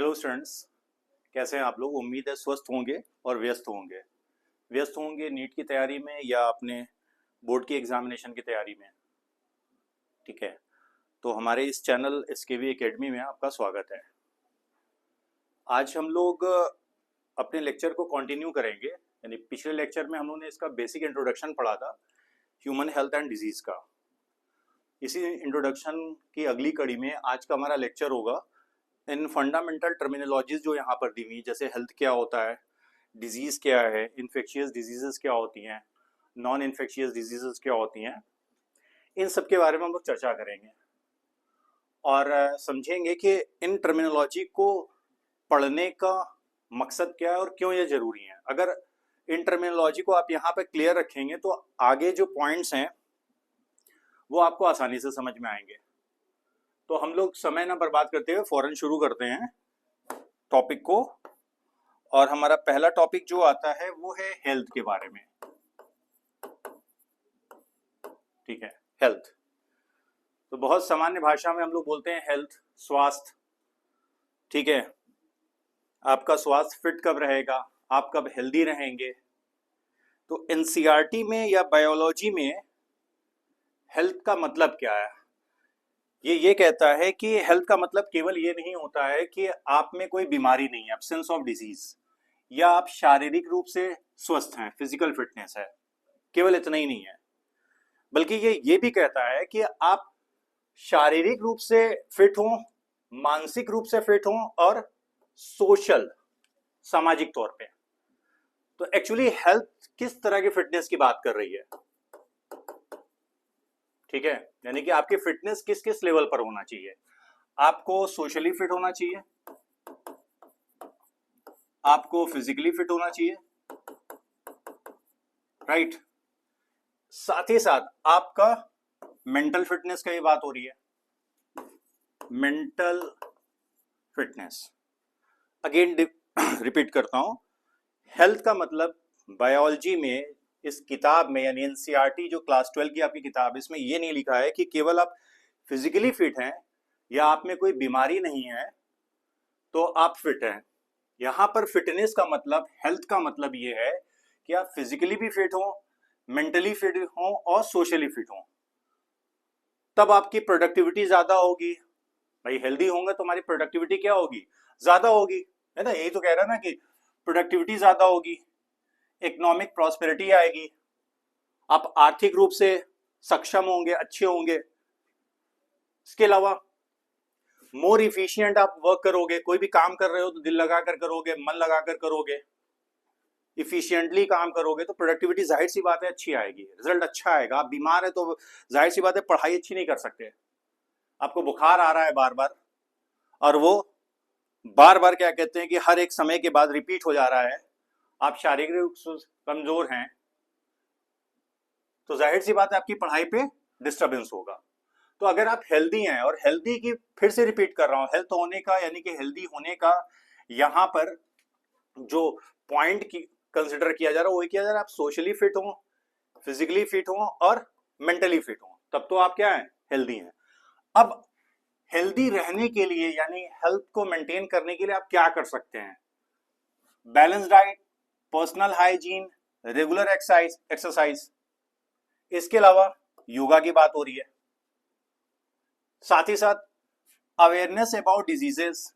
Hello students, कैसे हैं आप लोग। उम्मीद है स्वस्थ होंगे और व्यस्त होंगे नीट की तैयारी में या अपने बोर्ड की एग्जामिनेशन की तैयारी में। ठीक है, तो हमारे इस चैनल एसकेवी एकेडमी में आपका स्वागत है। आज हम लोग अपने लेक्चर को कंटिन्यू करेंगे। यानी पिछले लेक्चर में हम लोगों ने इसका बेसिक इंट्रोडक्शन पढ़ा था, ह्यूमन हेल्थ एंड डिजीज का। इसी इंट्रोडक्शन की अगली कड़ी में आज का हमारा लेक्चर होगा इन फंडामेंटल टर्मिनोलॉजीज जो यहाँ पर दी हुई, जैसे हेल्थ क्या होता है, डिजीज़ क्या है, इन्फेक्शियस डिजीजेस क्या होती हैं, नॉन इन्फेक्शियस डिजीजेस क्या होती हैं, इन सब के बारे में हम लोग चर्चा करेंगे और समझेंगे कि इन टर्मिनोलॉजी को पढ़ने का मकसद क्या है और क्यों ये ज़रूरी है। अगर इन टर्मिनोलॉजी को आप यहाँ पे क्लियर रखेंगे तो आगे जो पॉइंट्स हैं वो आपको आसानी से समझ में आएंगे। तो हम लोग समय ना बर्बाद करते हुए फौरन शुरू करते हैं टॉपिक को। और हमारा पहला टॉपिक जो आता है वो है हेल्थ के बारे में। ठीक है, हेल्थ तो बहुत सामान्य भाषा में हम लोग बोलते हैं हेल्थ, स्वास्थ्य। ठीक है, आपका स्वास्थ्य फिट कब रहेगा, आप कब हेल्दी रहेंगे। तो एनसीईआरटी में या बायोलॉजी में हेल्थ का मतलब क्या है, ये कहता है कि हेल्थ का मतलब केवल ये नहीं होता है कि आप में कोई बीमारी नहीं है, एब्सेंस ऑफ डिजीज, या आप शारीरिक रूप से स्वस्थ हैं, फिजिकल फिटनेस है, केवल इतना ही नहीं है। बल्कि ये भी कहता है कि आप शारीरिक रूप से फिट हों, मानसिक रूप से फिट हों और सोशल, सामाजिक तौर पे। तो एक्चुअली हेल्थ किस तरह की फिटनेस की बात कर रही है। ठीक है, यानी कि आपकी फिटनेस किस किस लेवल पर होना चाहिए। आपको सोशली फिट होना चाहिए, आपको फिजिकली फिट होना चाहिए, राइट। साथ ही साथ आपका मेंटल फिटनेस का ही बात हो रही है, मेंटल फिटनेस। अगेन रिपीट करता हूं, हेल्थ का मतलब बायोलॉजी में इस किताब में यानी एनसीईआरटी जो क्लास 12 की आपकी किताब है, इसमें ये नहीं लिखा है कि केवल आप फिजिकली फिट हैं या आप में कोई बीमारी नहीं है तो आप फिट हैं। यहां पर फिटनेस का मतलब, हेल्थ का मतलब ये है कि आप फिजिकली भी फिट हो, मेंटली फिट हो और सोशली फिट हो। तब आपकी प्रोडक्टिविटी ज्यादा होगी। भाई हेल्दी होंगे तो हमारी प्रोडक्टिविटी क्या होगी, ज्यादा होगी, है ना। यही तो कह रहा है ना कि प्रोडक्टिविटी ज्यादा होगी, इकोनॉमिक प्रॉस्पेरिटी आएगी, आप आर्थिक रूप से सक्षम होंगे, अच्छे होंगे। इसके अलावा मोर इफिशिएंट आप वर्क करोगे, कोई भी काम कर रहे हो तो दिल लगाकर करोगे, मन लगाकर करोगे, इफिशिएंटली काम करोगे तो प्रोडक्टिविटी जाहिर सी बात है अच्छी आएगी, रिजल्ट अच्छा आएगा। आप बीमार है तो जाहिर सी बात है पढ़ाई अच्छी नहीं कर सकते। आपको बुखार आ रहा है बार बार और वो बार बार क्या कहते हैं कि हर एक समय के बाद रिपीट हो जा रहा है, आप शारीरिक रूप से कमजोर हैं, तो जाहिर सी बात है आपकी पढ़ाई पे डिस्टरबेंस होगा। तो अगर आप हेल्दी हैं, और हेल्दी की फिर से रिपीट कर रहा हूं, हेल्थ होने का यानी कि हेल्दी होने का यहां पर जो पॉइंट की कंसिडर किया जा रहा है वो किया जा रहा है आप सोशली फिट हो, फिजिकली फिट हो और मेंटली फिट हो, तब तो आप क्या है, हेल्दी हैं। अब हेल्दी रहने के लिए यानी हेल्थ को मेंटेन करने के लिए आप क्या कर सकते हैं। Balance diet, personal hygiene, regular exercise, इसके अलावा योगा की बात हो रही है। साथ ही साथ अवेयरनेस अबाउट डिजीजेस,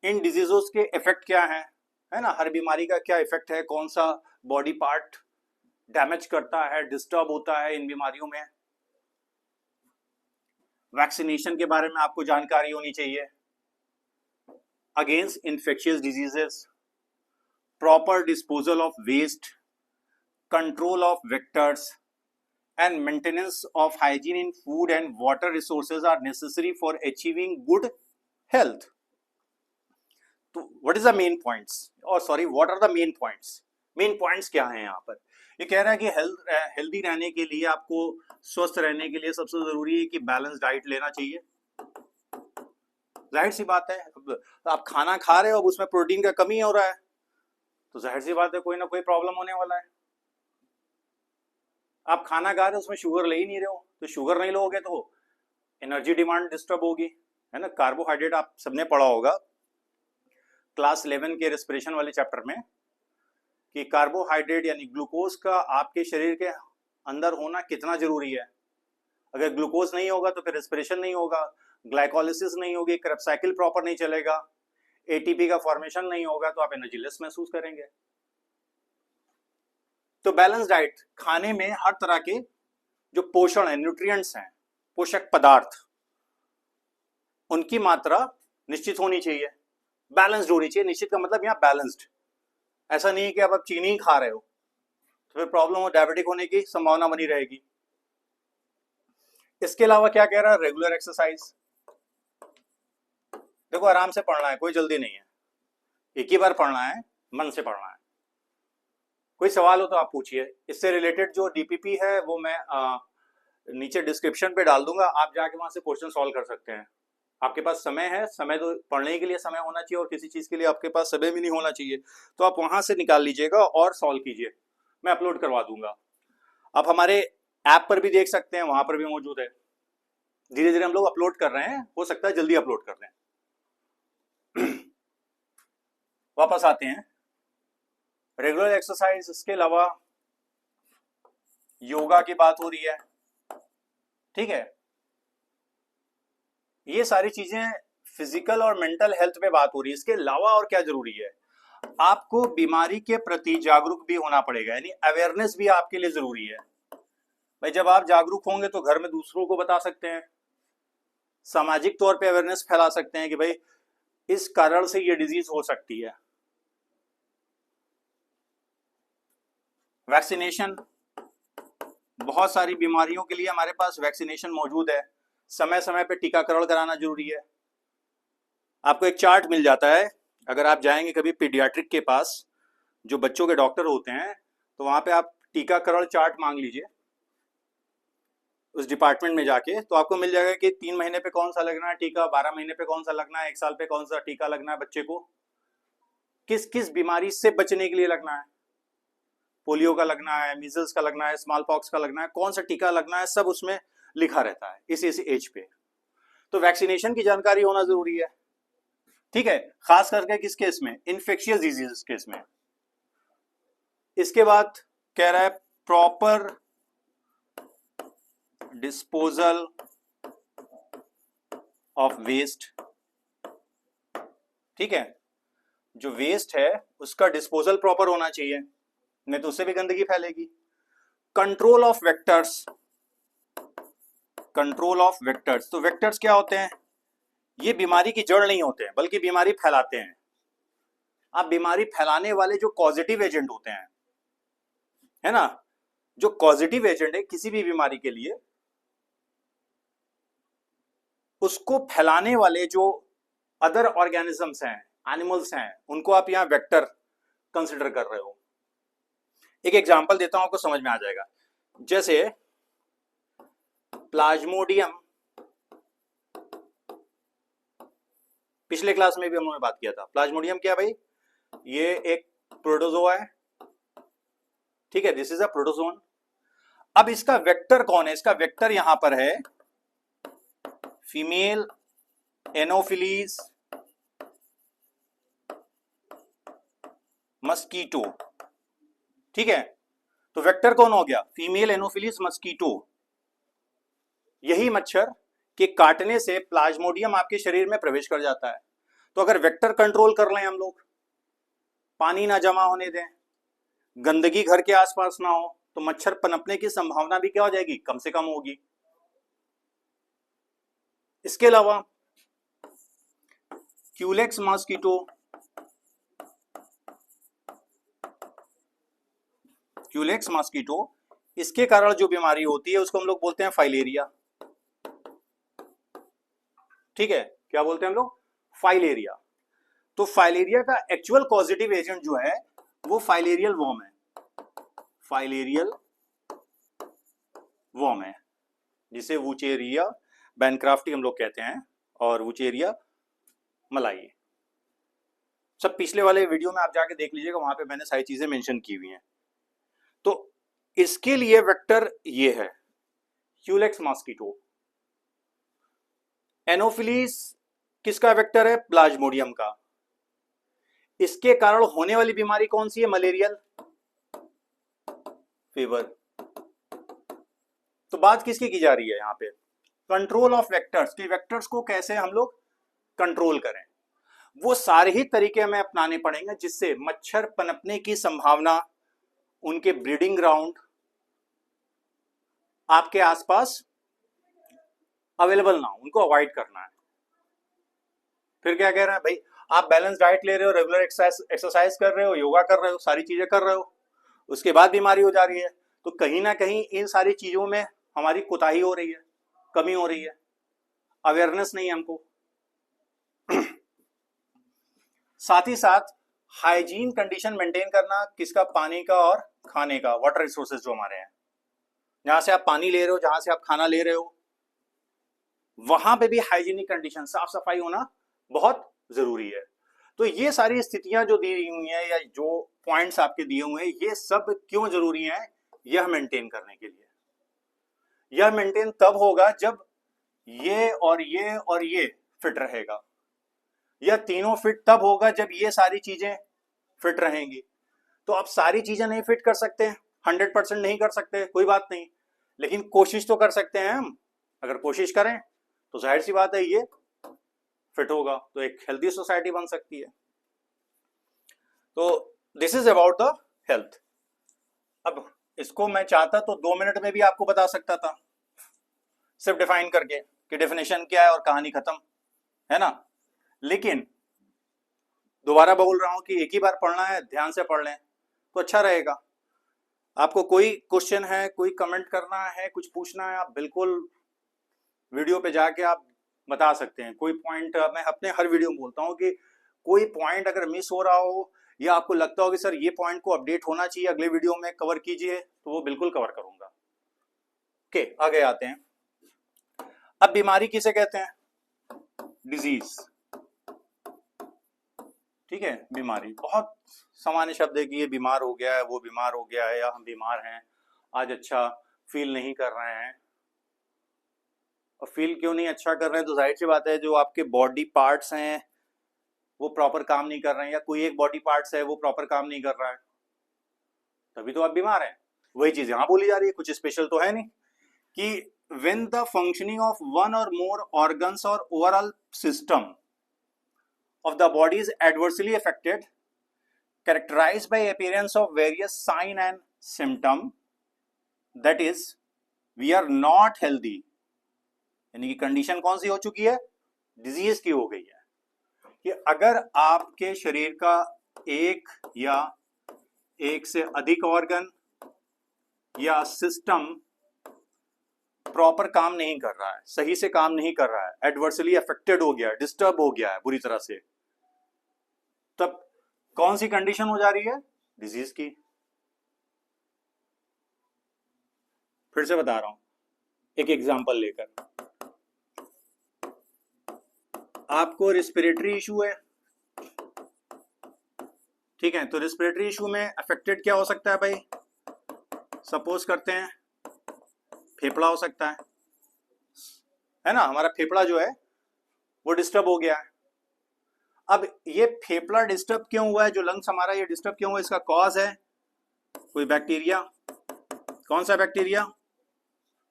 इन डिजीजों के इफेक्ट क्या है ना, हर बीमारी का क्या इफेक्ट है, कौन सा बॉडी पार्ट डैमेज करता है, डिस्टर्ब होता है इन बीमारियों में। वैक्सीनेशन के बारे में आपको जानकारी होनी चाहिए against infectious diseases, proper disposal of waste, control of vectors and maintenance of hygiene in food and water resources are necessary for achieving good health. तो what is the main points, और sorry what are the main points, main points क्या हैं यहाँ पर। ये कह रहा है कि हेल्दी रहने के लिए, आपको स्वस्थ रहने के लिए सबसे जरूरी है कि बैलेंस डाइट लेना चाहिए। जाहिर सी बात है, आप खाना खा रहे हो अब उसमें प्रोटीन का कमी हो रहा है तो जाहिर सी बात है कोई ना कोई प्रॉब्लम होने वाला है। आप खाना खा रहे हो उसमें शुगर ले ही नहीं रहे हो, तो शुगर नहीं लोगे तो एनर्जी डिमांड डिस्टर्ब होगी, है ना। कार्बोहाइड्रेट आप सबने पढ़ा होगा क्लास 11 के रेस्पिरेशन वाले चैप्टर में कि कार्बोहाइड्रेट यानी ग्लूकोज का आपके शरीर के अंदर होना कितना जरूरी है। अगर ग्लूकोज नहीं होगा तो फिर रेस्पिरेशन नहीं होगा, ग्लाइकोलिसिस नहीं होगी, क्रेब्स साइकिल प्रॉपर नहीं चलेगा, एटीपी का फॉर्मेशन नहीं होगा, तो आप एनर्जीलेस महसूस करेंगे। तो बैलेंस डाइट, खाने में हर तरह के जो पोषण है, न्यूट्रिएंट्स हैं, पोषक पदार्थ, उनकी मात्रा निश्चित होनी चाहिए, बैलेंस्ड होनी चाहिए। निश्चित का मतलब यहाँ बैलेंस्ड, ऐसा नहीं है कि आप चीनी ही खा रहे हो तो फिर प्रॉब्लम हो, डायबिटिक होने की संभावना बनी रहेगी। इसके अलावा क्या कह रहा है, रेगुलर एक्सरसाइज। देखो आराम से पढ़ना है, कोई जल्दी नहीं है, एक ही बार पढ़ना है, मन से पढ़ना है। कोई सवाल हो तो आप पूछिए। इससे रिलेटेड जो डीपीपी है वो मैं नीचे डिस्क्रिप्शन पे डाल दूंगा, आप जाके वहां से क्वेश्चन सॉल्व कर सकते हैं। आपके पास समय है, समय तो पढ़ने के लिए समय होना चाहिए और किसी चीज के लिए आपके पास समय भी नहीं होना चाहिए, तो आप वहां से निकाल लीजिएगा और सॉल्व कीजिए, मैं अपलोड करवा दूंगा। आप हमारे ऐप पर भी देख सकते हैं, वहां पर भी मौजूद है। धीरे धीरे हम लोग अपलोड कर रहे हैं, हो सकता है जल्दी अपलोड कर दें। वापस आते हैं, रेगुलर एक्सरसाइज, इसके अलावा योगा की बात हो रही है, ठीक है। ये सारी चीजें फिजिकल और मेंटल हेल्थ पे बात हो रही है। इसके अलावा और क्या जरूरी है, आपको बीमारी के प्रति जागरूक भी होना पड़ेगा, यानी अवेयरनेस भी आपके लिए जरूरी है। भाई जब आप जागरूक होंगे तो घर में दूसरों को बता सकते हैं, सामाजिक तौर पे अवेयरनेस फैला सकते हैं कि भाई इस कारण से ये डिजीज हो सकती है। वैक्सीनेशन, बहुत सारी बीमारियों के लिए हमारे पास वैक्सीनेशन मौजूद है, समय समय पे टीकाकरण कराना जरूरी है। आपको एक चार्ट मिल जाता है, अगर आप जाएंगे कभी पीडियाट्रिक के पास, जो बच्चों के डॉक्टर होते हैं, तो वहां पे आप टीकाकरण चार्ट मांग लीजिए उस डिपार्टमेंट में जाके, तो आपको मिल जाएगा कि 3 महीने पे कौन सा लगना है टीका, 12 महीने पे कौन सा लगना है, 1 साल पे कौन सा टीका लगना है, बच्चे को किस किस बीमारी से बचने के लिए लगना है, पोलियो का लगना है, मीजल्स का लगना है, स्मॉल पॉक्स का लगना है, कौन सा टीका लगना है, सब उसमें लिखा रहता है इस एज पे। तो वैक्सीनेशन की जानकारी होना जरूरी है, ठीक है, खास करके किस केस में, इन्फेक्शियस डिजीज केस में। इसके बाद कह रहा है प्रॉपर डिस्पोजल ऑफ वेस्ट, ठीक है, जो वेस्ट है उसका डिस्पोजल प्रॉपर होना चाहिए, नहीं तो उससे भी गंदगी फैलेगी। Control of vectors, control of vectors, तो वेक्टर्स क्या होते हैं, ये बीमारी की जड़ नहीं होते हैं बल्कि बीमारी फैलाते हैं। आप बीमारी फैलाने वाले जो पॉजिटिव एजेंट होते हैं, है ना, जो पॉजिटिव एजेंट है किसी भी बीमारी के लिए, उसको फैलाने वाले जो अदर ऑर्गेनिजम्स हैं, एनिमल्स हैं, उनको आप यहां वेक्टर कंसिडर कर रहे हो। एक एग्जांपल देता हूं, आपको समझ में आ जाएगा। जैसे प्लाज्मोडियम, पिछले क्लास में भी हम लोगों ने बात किया था, प्लाज्मोडियम क्या भाई, ये एक प्रोटोजोआ है, ठीक है, दिस इज अ प्रोटोजोन। अब इसका वेक्टर कौन है, इसका वेक्टर यहां पर है फीमेल एनोफिलीज मस्कीटो, ठीक है। तो वेक्टर कौन हो गया, फीमेल एनोफिलीज मस्कीटो। यही मच्छर के काटने से प्लाज्मोडियम आपके शरीर में प्रवेश कर जाता है। तो अगर वेक्टर कंट्रोल कर लें हम लोग, पानी ना जमा होने दें, गंदगी घर के आसपास ना हो, तो मच्छर पनपने की संभावना भी क्या हो जाएगी, कम से कम होगी। इसके अलावा क्यूलेक्स मॉस्किटो, क्यूलेक्स मॉस्किटो, इसके कारण जो बीमारी होती है उसको हम लोग बोलते हैं फाइलेरिया, ठीक है, क्या बोलते हैं हम लोग, फाइलेरिया। तो फाइलेरिया का एक्चुअल पॉजिटिव एजेंट जो है वो फाइलेरियल वर्म है, फाइलेरियल वर्म है, जिसे वुचेरिया बैनक्राफ्टी हम लोग कहते हैं, और वुचेरिया मलाई। सब पिछले वाले वीडियो में आप जाके देख लीजिएगा, वहां पे मैंने सारी चीजें मेंशन की हुई हैं। तो इसके लिए वेक्टर ये है क्यूलेक्स मॉस्किटो। एनोफिलीज किसका वेक्टर है? प्लाज्मोडियम का। इसके कारण होने वाली बीमारी कौन सी है? Malarial fever. तो बात किसकी की जा रही है यहां पे? कंट्रोल ऑफ वेक्टर्स, कि वेक्टर्स को कैसे हम लोग कंट्रोल करें। वो सारे ही तरीके हमें अपनाने पड़ेंगे जिससे मच्छर पनपने की संभावना, उनके ब्रीडिंग ग्राउंड आपके आसपास अवेलेबल ना हो, उनको अवॉइड करना है। फिर क्या कह रहा है भाई, आप बैलेंस डाइट ले रहे हो, रेगुलर एक्सरसाइज कर रहे हो, योगा कर रहे हो, सारी चीजें कर रहे हो, उसके बाद बीमारी हो जा रही है। तो कहीं ना कहीं इन सारी चीजों में हमारी कोताही हो रही है, कमी हो रही है, अवेयरनेस नहीं है हमको। साथ ही साथ हाइजीन कंडीशन मेंटेन करना, किसका? पानी का और खाने का, वाटर रिसोर्सेज जो हमारे हैं, जहां से आप पानी ले रहे हो, जहां से आप खाना ले रहे हो, वहां पे भी हाइजीनिक कंडीशन, साफ सफाई होना बहुत जरूरी है। तो ये सारी स्थितियां जो दी हुई हैं या जो पॉइंट्स आपके दिए हुए हैं, ये सब क्यों जरूरी हैं? यह मेंटेन करने के लिए। यह मेंटेन तब होगा जब ये और ये और ये फिट रहेगा। यह तीनों फिट तब होगा जब ये सारी चीजें फिट रहेंगी। तो आप सारी चीजें नहीं फिट कर सकते, 100% नहीं कर सकते, कोई बात नहीं, लेकिन कोशिश तो कर सकते हैं हम। अगर कोशिश करें तो जाहिर सी बात है ये फिट होगा, तो एक हेल्दी सोसाइटी बन सकती है। तो this is about the health. अब इसको मैं चाहता तो 2 मिनट में भी आपको बता सकता था, सिर्फ डिफाइन करके कि डेफिनेशन क्या है और कहानी खत्म, है ना। लेकिन दोबारा बोल रहा हूं कि एक ही बार पढ़ना है, ध्यान से पढ़ लें तो अच्छा रहेगा। आपको कोई क्वेश्चन है, कोई कमेंट करना है, कुछ पूछना है, आप बिल्कुल वीडियो पे जाके आप बता सकते हैं। कोई पॉइंट मैं अपने हर वीडियो में बोलता हूँ कि कोई पॉइंट अगर मिस हो रहा हो या आपको लगता हो कि सर ये पॉइंट को अपडेट होना चाहिए, अगले वीडियो में कवर कीजिए, तो वो बिल्कुल कवर करूंगा। ओके, आगे आते हैं। अब बीमारी किसे कहते हैं? डिजीज। ठीक है, बीमारी बहुत सामान्य शब्द है कि ये बीमार हो गया है, वो बीमार हो गया है, या हम बीमार हैं, आज अच्छा फील नहीं कर रहे हैं। और फील क्यों नहीं अच्छा कर रहे हैं? तो जाहिर सी बात है, जो आपके बॉडी पार्ट्स हैं वो प्रॉपर काम नहीं कर रहे हैं, या कोई एक बॉडी पार्ट्स है वो प्रॉपर काम नहीं कर रहा है, तभी तो आप बीमार हैं। वही चीज यहां बोली जा रही है, कुछ स्पेशल तो है नहीं कि when the functioning of one or more organs or overall system of the body is adversely affected, characterized by appearance of various sign and symptom, that is we are not healthy। यानी कि condition कौन सी हो चुकी है? Disease की हो गई है कि अगर आपके शरीर का एक या एक से अधिक ऑर्गन या सिस्टम प्रॉपर काम नहीं कर रहा है, सही से काम नहीं कर रहा है, एडवर्सली अफेक्टेड हो गया है, डिस्टर्ब हो गया है बुरी तरह से, तब कौन सी कंडीशन हो जा रही है? डिजीज की। फिर से बता रहा हूं एक एग्जांपल लेकर। आपको रेस्पिरेटरी इशू है, ठीक है, तो रेस्पिरेटरी इशू में अफेक्टेड क्या हो सकता है भाई? सपोज करते हैं फेफड़ा हो सकता है ना, हमारा फेफड़ा जो है वो डिस्टर्ब हो गया है। अब ये फेफड़ा डिस्टर्ब क्यों हुआ है, जो लंग्स हमारा ये डिस्टर्ब क्यों हुआ, इसका कॉज है कोई बैक्टीरिया। कौन सा बैक्टीरिया?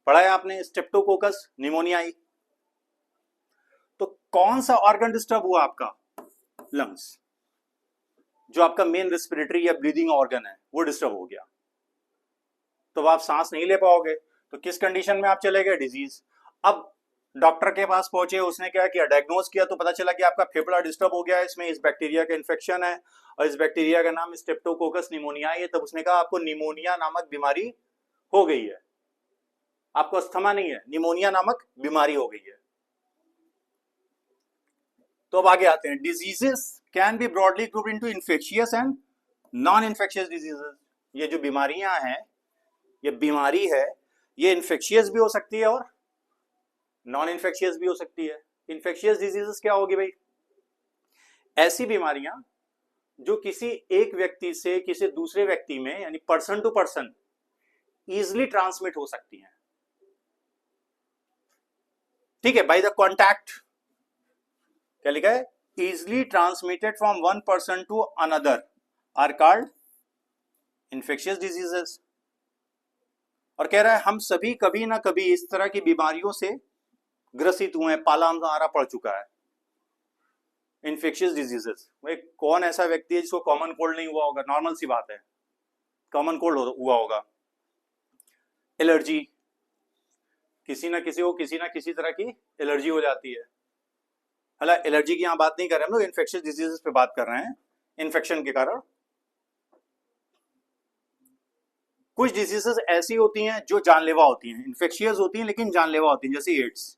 पढ़ा है आपने, स्ट्रेप्टोकोकस निमोनियाई। तो कौन सा ऑर्गन डिस्टर्ब हुआ आपका? लंग्स, जो आपका मेन रेस्पिरेटरी या ब्रीदिंग ऑर्गन है वो डिस्टर्ब हो गया, तो आप सांस नहीं ले पाओगे, तो किस कंडीशन में आप चले गए? डिजीज। अब डॉक्टर के पास पहुंचे, उसने क्या किया? डायग्नोज किया, तो पता चला कि आपका फेफड़ा डिस्टर्ब हो गया है, इसमें इस बैक्टीरिया का इन्फेक्शन है और इस बैक्टीरिया का नाम स्ट्रेप्टोकोकस निमोनियाई है। तब उसने कहा आपको निमोनिया नामक बीमारी हो गई है, आपको अस्थमा नहीं है, निमोनिया नामक बीमारी हो गई है। तो अब आगे आते हैं। Diseases can be broadly grouped into infectious and non infectious diseases. ये जो बीमारियां हैं, ये बीमारी है, ये इन्फेक्शियस भी हो सकती है और नॉन इन्फेक्शियस भी हो सकती है। इन्फेक्शियस डिजीजेस क्या होगी भाई? ऐसी बीमारियां जो किसी एक व्यक्ति से किसी दूसरे व्यक्ति में, यानी person to person, easily transmit हो सकती हैं। ठीक है, बाय द कॉन्टैक्ट, क्या लिखा है, easily transmitted from one person to another are called infectious diseases। और कह रहा है हम सभी कभी ना कभी इस तरह की बीमारियों से ग्रसित हुए हैं, पाला हमारा पड़ चुका है। इन्फेक्शियस डिजीजेस, भाई कौन ऐसा व्यक्ति है जिसको कॉमन कोल्ड नहीं हुआ होगा? नॉर्मल सी बात है, कॉमन कोल्ड हुआ होगा। एलर्जी, किसी ना किसी को किसी ना किसी तरह की एलर्जी हो जाती है। हालांकि एलर्जी की यहाँ बात नहीं कर रहे हम लोग, इन्फेक्शियस डिजीजेस पे बात कर रहे हैं, इन्फेक्शन के कारण। कुछ डिजीजेस ऐसी होती हैं जो जानलेवा होती हैं, इन्फेक्शियस होती हैं लेकिन जानलेवा होती हैं, जैसे एड्स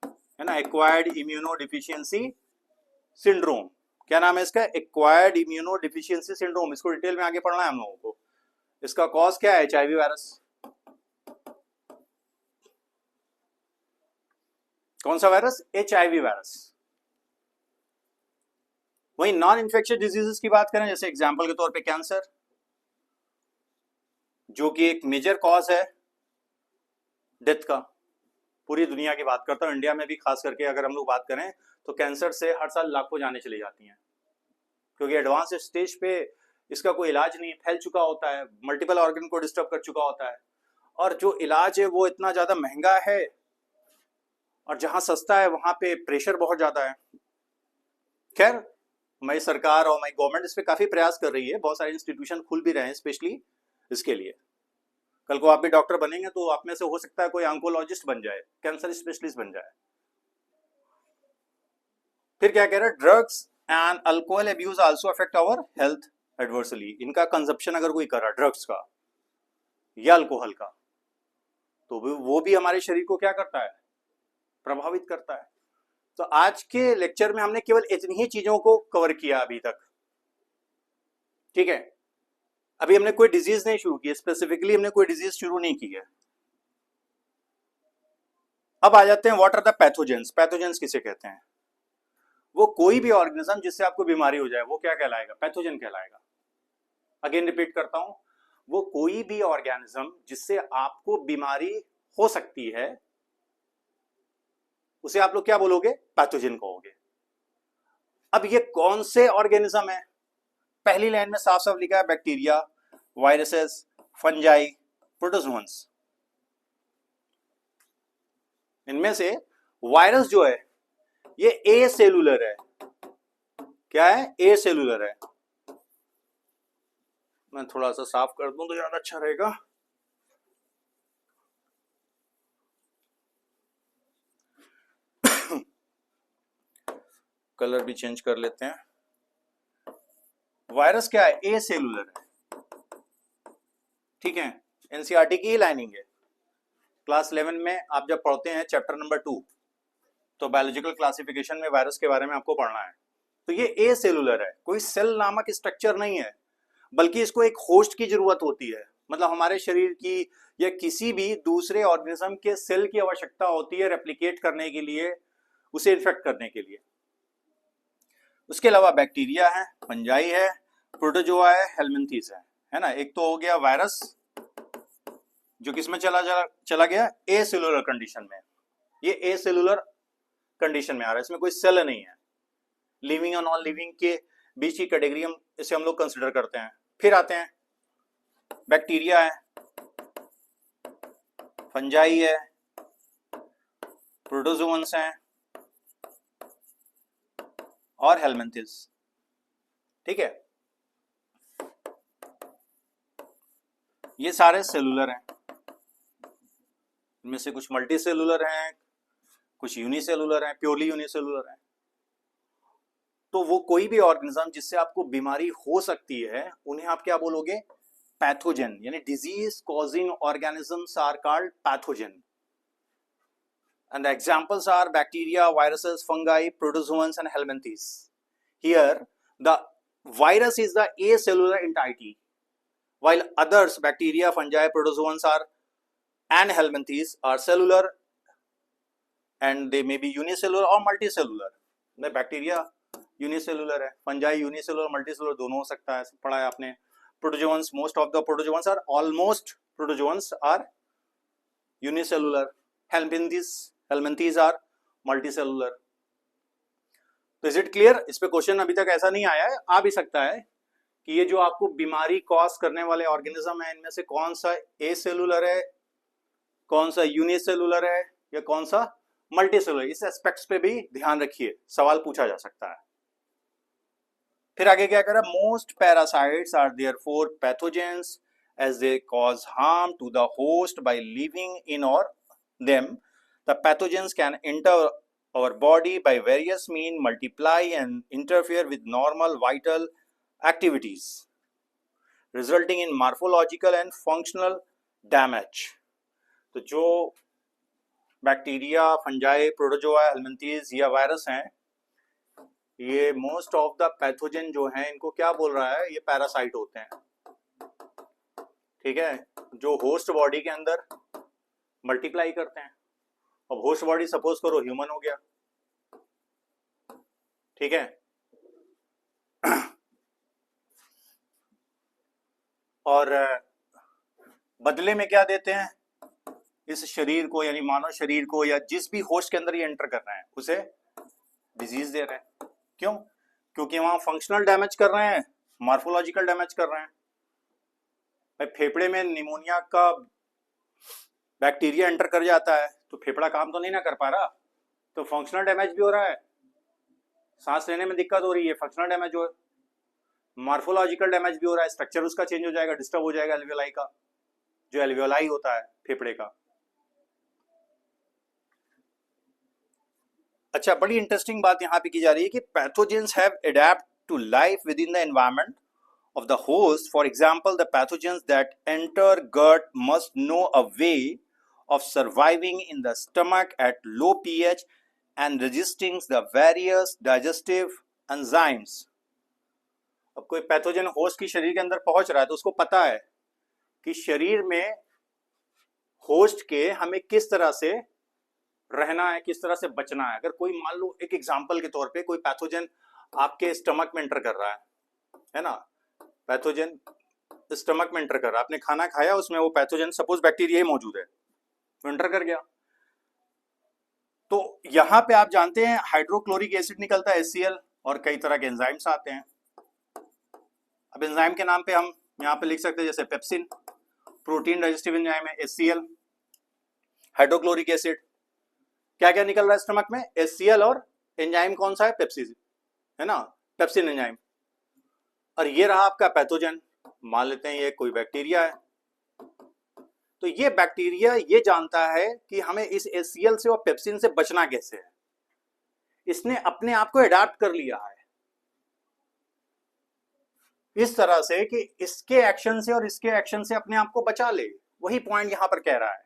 है ना, एक्वायर्ड इम्यूनोडिफिशियंसी सिंड्रोम। क्या नाम है इसका? Acquired immunodeficiency syndrome. इसको डिटेल में आगे पढ़ना है हम लोगों को। इसका कॉज क्या है? HIV virus. कौन सा वायरस? HIV virus. वही नॉन इन्फेक्शियस डिजीजेस की बात करें, जैसे एग्जांपल के तौर पे कैंसर, जो कि एक मेजर कॉज है डेथ का। पूरी दुनिया की बात करता हूं, इंडिया में भी खास करके अगर हम लोग बात करें तो कैंसर से हर साल लाखों जाने चली जाती हैं, क्योंकि एडवांस स्टेज पे इसका कोई इलाज नहीं, फैल चुका होता है, मल्टीपल ऑर्गन को डिस्टर्ब कर चुका होता है, और जो इलाज है वो इतना ज्यादा महंगा है, और जहां सस्ता है वहां पे प्रेशर बहुत ज्यादा है। खैर, हमारी सरकार और हमारी गवर्नमेंट इस पे काफी प्रयास कर रही है, बहुत सारे इंस्टीट्यूशन खुल भी रहे हैं स्पेशली इसके लिए। कल को आप भी डॉक्टर बनेंगे तो आप में से हो सकता है कोई ऑन्कोलॉजिस्ट बन जाए, कैंसर स्पेशलिस्ट बन जाए। फिर क्या कह रहा है? Drugs and alcohol abuse also affect our health adversely. इनका कंजप्शन अगर कोई कर रहा, ड्रग्स का या अल्कोहल का, तो वो भी हमारे शरीर को क्या करता है? प्रभावित करता है। तो आज के लेक्चर में हमने केवल इतनी ही चीजों को कवर किया अभी तक, ठीक है। अभी हमने कोई डिजीज नहीं शुरू की, स्पेसिफिकली हमने कोई डिजीज शुरू नहीं की है। अब आ जाते हैं what are the pathogens. Pathogens किसे कहते हैं? वो कोई भी ऑर्गेनिज्म जिससे आपको बीमारी हो जाए वो क्या कहलाएगा? पैथोजन कहलाएगा। अगेन रिपीट करता हूं, वो कोई भी ऑर्गेनिज्म जिससे आपको बीमारी हो सकती है उसे आप लोग क्या बोलोगे? पैथोजन कहोगे। अब ये कौन से ऑर्गेनिज्म है? पहली लाइन में साफ साफ लिखा है बैक्टीरिया, वायरसेस, फंजाई, प्रोटोजोअन्स। इनमें से वायरस जो है ये ए सेलुलर है। क्या है? ए सेलुलर है। मैं थोड़ा सा साफ कर दूं तो ज्यादा अच्छा रहेगा। कलर भी चेंज कर लेते हैं। वायरस क्या है? ए सेलुलर है, ठीक है। एनसीईआरटी की लाइनिंग है। क्लास 11 में आप जब पढ़ते हैं चैप्टर नंबर 2, तो बायोलॉजिकल क्लासिफिकेशन में वायरस के बारे में आपको पढ़ना है। तो ये ए सेलुलर है, कोई सेल नामक स्ट्रक्चर नहीं है, बल्कि इसको एक होस्ट की जरूरत होती है। मतलब हमारे शरीर की या किसी भी दूसरे ऑर्गेनिज्म के सेल की आवश्यकता होती है रेप्लिकेट करने के लिए, उसे इन्फेक्ट करने के लिए। उसके अलावा बैक्टीरिया है, फंजाई है, प्रोटोजोआ है, हेलमिंथेस है ना। एक तो हो गया वायरस जो किसमें चला गया? ए सेलुलर कंडीशन में। ये ए सेलुलर कंडीशन में आ रहा है, इसमें कोई सेल नहीं है। लिविंग और नॉन लिविंग के बीच की कैटेगरी हम इसे हम लोग कंसिडर करते हैं। फिर आते हैं बैक्टीरिया है, फंजाई है, प्रोटोजोअन्स हैं और हेलमिंथेस, ठीक है। ये सारे सेलुलर हैं। इनमें से कुछ मल्टी सेलुलर हैं, कुछ यूनिसेलुलर हैं, प्योरली यूनिसेलुलर हैं। तो वो कोई भी ऑर्गेनिज्म जिससे आपको बीमारी हो सकती है उन्हें आप क्या बोलोगे? पैथोजन, यानी disease causing organisms are called pathogen. And the examples are bacteria, viruses, fungi, protozoans and helminthes. Here the virus is the acellular entity, while others, bacteria, fungi, protozoans are and helminthes are cellular, and they may be unicellular or multicellular. The bacteria unicellular है, fungi unicellular, multicellular दोनों हो सकता है, पढ़ा है आपने। Protozoans, most of the protozoans are almost protozoans are unicellular. Helminthes are multicellular. तो is it clear? इस पे क्वेश्चन अभी तक ऐसा नहीं आया है, आ भी सकता है कि ये जो आपको बीमारी कॉज करने वाले ऑर्गेनिज्म है इनमें से कौन सा ए सेलुलर है, कौन सा यूनिसेलुलर है, या कौन सा मल्टी सेलुलर, इस एस्पेक्ट्स पे भी ध्यान रखिए, सवाल पूछा जा सकता है। फिर आगे क्या करा, most parasites are therefore pathogens as they cause harm to the host by living in और them the pathogens can enter our body by various means, multiply and interfere with normal vital activities, resulting in morphological and functional damage. तो जो bacteria, fungi, protozoa, हेलमिंथेस या virus हैं, ये most of the pathogen जो हैं इनको क्या बोल रहा है, ये पैरासाइट होते हैं, ठीक है, जो होस्ट बॉडी के अंदर मल्टीप्लाई करते हैं। अब होस्ट बॉडी सपोज करो ह्यूमन हो गया, ठीक है, और बदले में क्या देते हैं, इस शरीर को यानी मानव शरीर को या जिस भी होस्ट के अंदर ये एंटर कर रहे हैं उसे डिजीज दे रहे हैं। क्यों? क्योंकि वहां फंक्शनल डैमेज कर रहे हैं, मॉर्फोलॉजिकल डैमेज कर रहे हैं। फेफड़े में निमोनिया का बैक्टीरिया एंटर कर जाता है तो फेफड़ा काम तो नहीं ना कर पा रहा, तो फंक्शनल डैमेज भी हो रहा है, सांस लेने में दिक्कत हो रही है, फंक्शनल डैमेज हो, मॉर्फोलॉजिकल डैमेज भी हो रहा है, स्ट्रक्चर उसका चेंज हो जाएगा, डिस्टर्ब हो जाएगा एल्वियोलाई का, जो एल्वियोलाई होता है फेफड़े का। अच्छा, बड़ी इंटरेस्टिंग बात यहाँ पे की जा रही है कि pathogens have adapt to life within the environment of the host. For example, the pathogens that enter gut must know a way of surviving in the stomach at low pH and resisting the various digestive enzymes. अब कोई pathogen host की शरीर के अंदर पहुंच रहा है तो उसको पता है कि शरीर में होस्ट के हमें किस तरह से रहना है, किस तरह से बचना है। अगर कोई मान लो एक एग्जांपल के तौर पे कोई पैथोजन आपके स्टमक में एंटर कर रहा है ना, पैथोजन स्टमक में एंटर कर रहा है, आपने खाना खाया उसमें वो पैथोजन सपोज बैक्टीरिया ही मौजूद है, वो एंटर कर गया, तो यहां पे आप जानते हैं हाइड्रोक्लोरिक एसिड निकलता है HCl और कई तरह के एंजाइम्स आते हैं। अब एंजाइम के नाम पे हम यहां पे लिख सकते हैं जैसे पेप्सिन, प्रोटीन डाइजेस्टिव एंजाइम है HCl, हाइड्रोक्लोरिक एसिड, क्या क्या निकल रहा है स्टमक में, HCl और एंजाइम कौन सा है, पेप्सिन है ना, पेप्सिन एंजाइम। और ये रहा आपका पैथोजन, मान लेते हैं ये कोई बैक्टीरिया है, तो ये बैक्टीरिया ये जानता है कि हमें इस HCl से और पेप्सिन से बचना कैसे है, इसने अपने आप को अडैप्ट कर लिया है इस तरह से कि इसके एक्शन से और इसके एक्शन से अपने आप को बचा ले। वही पॉइंट यहां पर कह रहा है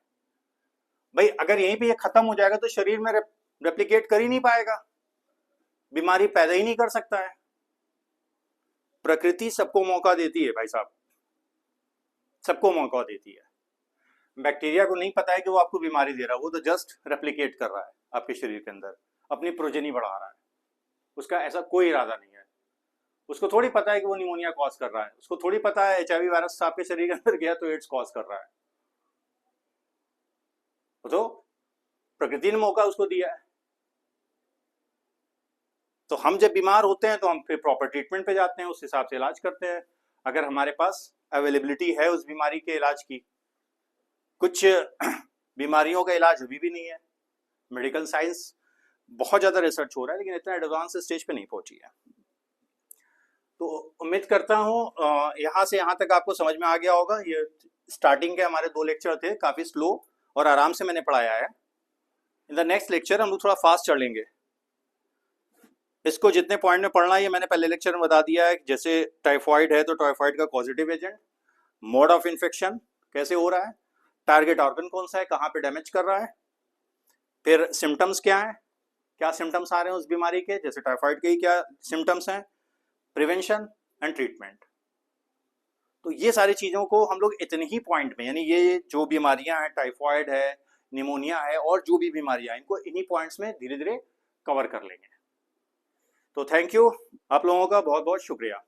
भाई, अगर यहीं पे ये खत्म हो जाएगा तो शरीर में रेप्लिकेट कर ही नहीं पाएगा, बीमारी पैदा ही नहीं कर सकता है। प्रकृति सबको मौका देती है भाई साहब, सबको मौका देती है। बैक्टीरिया को नहीं पता है कि वो आपको बीमारी दे रहा है, वो तो जस्ट रेप्लिकेट कर रहा है आपके शरीर के अंदर, अपनी प्रोजेनी बढ़ा रहा है, उसका ऐसा कोई इरादा नहीं है। उसको थोड़ी पता है कि वो निमोनिया कॉज कर रहा है, उसको थोड़ी पता है HIV वायरस आपके शरीर के अंदर गया तो एड्स कॉज कर रहा है, तो प्रकृति ने मौका उसको दिया है। तो हम जब बीमार होते हैं तो हम फिर प्रॉपर ट्रीटमेंट पे जाते हैं, उस हिसाब से इलाज करते हैं, अगर हमारे पास अवेलेबिलिटी है उस बीमारी के इलाज की। कुछ बीमारियों का इलाज अभी भी नहीं है, मेडिकल साइंस बहुत ज़्यादा रिसर्च हो रहा है लेकिन इतना एडवांस स्टेज पे नहीं पहुंची है। तो उम्मीद करता हूँ यहाँ से यहाँ तक आपको समझ में आ गया होगा। ये स्टार्टिंग के हमारे 2 लेक्चर थे, काफ़ी स्लो और आराम से मैंने पढ़ाया है। इन द नेक्स्ट लेक्चर हम लोग थोड़ा फास्ट चल लेंगे, इसको जितने पॉइंट में पढ़ना है ये मैंने पहले लेक्चर में बता दिया है। जैसे टाइफाइड है तो टाइफाइड का causative agent, mode of infection कैसे हो रहा है, टारगेट ऑर्गन कौन सा है, कहाँ पे डैमेज कर रहा है, फिर सिम्टम्स क्या हैं, क्या सिम्टम्स आ रहे हैं उस बीमारी के, जैसे टाइफाइड के ही क्या सिम्टम्स हैं, प्रिवेंशन एंड ट्रीटमेंट। तो ये सारी चीज़ों को हम लोग इतने ही पॉइंट में, यानी ये जो बीमारियां हैं, टाइफाइड है, निमोनिया है और जो भी बीमारियां, इनको इन्हीं पॉइंट्स में धीरे धीरे कवर कर लेंगे। तो थैंक यू, आप लोगों का बहुत बहुत शुक्रिया।